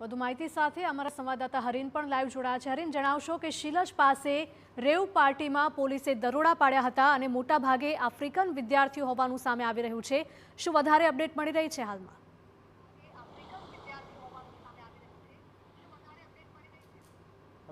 વધુ માહિતી સાથે અમારા સંવાદદાતા હરીન પણ લાઈવ જોડાયા છે। હરીન, જણાવશો કે શિલજ પાસે રેવ પાર્ટીમાં પોલીસે દરોડા પાડ્યા હતા અને મોટા ભાગે આફ્રિકન વિદ્યાર્થીઓ હોવાનું સામે આવી રહ્યું છે। શું વધારે અપડેટ મળી રહી છે હાલમાં?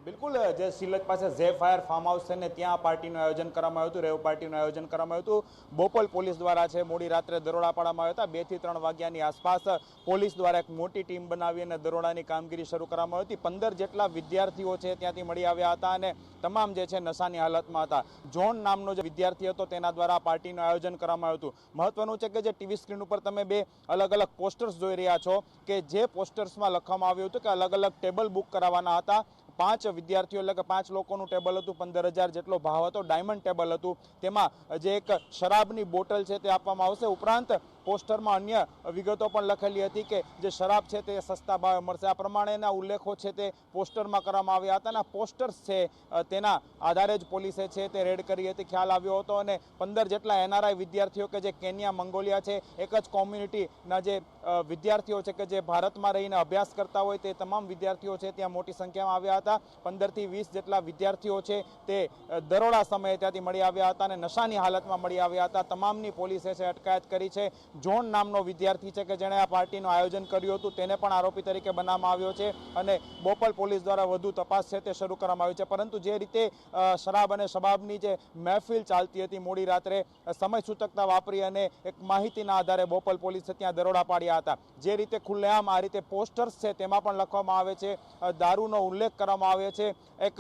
બિલકુલ, જે શિલજ પાસે ઝે ફાયર ફાર્મ હાઉસ છે ને ત્યાં પાર્ટીનું આયોજન કરવામાં આવ્યું હતું, રેવ પાર્ટીનું આયોજન કરવામાં આવ્યું હતું। બોપલ પોલીસ દ્વારા છે મોડી રાત્રે દરોડા પાડવામાં આવ્યા હતા। 2 થી 3 વાગ્યાની આસપાસ પોલીસ દ્વારા એક મોટી ટીમ બનાવી અને દરોડાની કામગીરી શરૂ કરવામાં આવી હતી। 15 જેટલા વિદ્યાર્થીઓ છે ત્યાંથી મળી આવ્યા હતા અને તમામ જે છે નશાની હાલતમાં હતા। જોન નામનો જે વિદ્યાર્થી હતો તેના દ્વારા પાર્ટીનું આયોજન કરવામાં આવ્યું હતું। મહત્વનું છે કે જે ટીવી સ્ક્રીન ઉપર તમે 2 અલગ અલગ પોસ્ટર્સ જોઈ રહ્યા છો કે જે પોસ્ટર્સમાં લખવામાં આવ્યું હતું કે અલગ અલગ ટેબલ બુક કરાવવાના હતા। 5 વિદ્યાર્થીઓ એટલે કે 5 લોકોનું ટેબલ હતું। 15,000 જેટલો ભાવ હતો। ડાયમંડ ટેબલ હતું। તેમાં જે એક શરાબની બોટલ છે તે આપવામાં આવશે। ઉપરાંત પોસ્ટરમાં અન્ય વિગતો પણ લખેલી હતી કે જે શરાબ છે તે સસ્તા ભાવે મળશે। આ પ્રમાણેના ઉલ્લેખો છે તે પોસ્ટરમાં કરવામાં આવ્યા હતા અને પોસ્ટર્સ છે તેના આધારે જ પોલીસે છે તે રેડ કરી હતી, ખ્યાલ આવ્યો હતો। અને 15 જેટલા એનઆરઆઈ વિદ્યાર્થીઓ કે જે કેન્યા, મંગોલિયા છે, એક જ કોમ્યુનિટીના જે વિદ્યાર્થીઓ છે કે જે ભારતમાં રહીને અભ્યાસ કરતા હોય તે તમામ વિદ્યાર્થીઓ છે ત્યાં મોટી સંખ્યામાં આવ્યા હતા। 15 થી 20 જેટલા વિદ્યાર્થીઓ છે તે દરોડા સમયે ત્યાંથી મળી આવ્યા હતા અને નશાની હાલતમાં મળી આવ્યા હતા। તમામની પોલીસે છે અટકાયત કરી છે। જોન નામનો વિદ્યાર્થી છે કે જેણે આ પાર્ટીનું આયોજન કર્યું હતું તેને પણ આરોપી તરીકે બનાવવામાં આવ્યો છે અને બોપલ પોલીસ દ્વારા વધુ તપાસ છે તે શરૂ કરવામાં આવી છે। પરંતુ જે રીતે શરાબ અને શબાબની જે મહેફિલ ચાલતી હતી મોડી રાત્રે સમય સૂચકતા વાપરી અને એક માહિતીના આધારે બોપલ પોલીસે ત્યાં દરોડા પાડ્યા હતા। જે રીતે ખુલ્લેઆમ આ રીતે પોસ્ટર્સ છે તેમાં પણ લખવામાં આવે છે, દારૂનો ઉલ્લેખ કરવામાં આવે છે, એક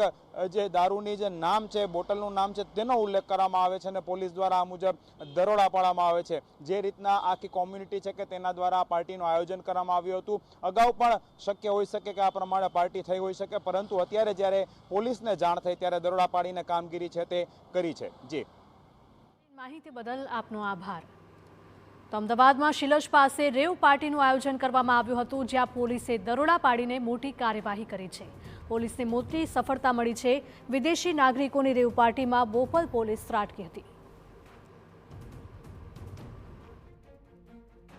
જે દારૂની જે નામ છે, બોટલનું નામ છે તેનો ઉલ્લેખ કરવામાં આવે છે અને પોલીસ દ્વારા આ મુજબ દરોડા પાડવામાં આવે છે। જે રીતના આખી કોમ્યુનિટી છે કે તેના દ્વારા આ પાર્ટીનું આયોજન કરવામાં આવ્યું હતું। અગાઉ પણ શક્ય હોઈ શકે કે આ પ્રમાણે પાર્ટી થઈ હોઈ શકે, પરંતુ અત્યારે જ્યારે પોલીસને જાણ થઈ ત્યારે દરોડા પાડીને કામગીરી છે તે કરી છે। જી, માહિતી બદલ આપનો આભાર। તો અમદાવાદમાં શિલજ પાસે રેવ પાર્ટીનું આયોજન કરવામાં આવ્યું હતું, જ્યાં પોલીસે દરોડા પાડીને મોટી કાર્યવાહી કરી છે। પોલીસને મોટી સફળતા મળી છે। વિદેશી નાગરિકોની રેવ પાર્ટીમાં બોપલ પોલીસ ત્રાટકી હતી।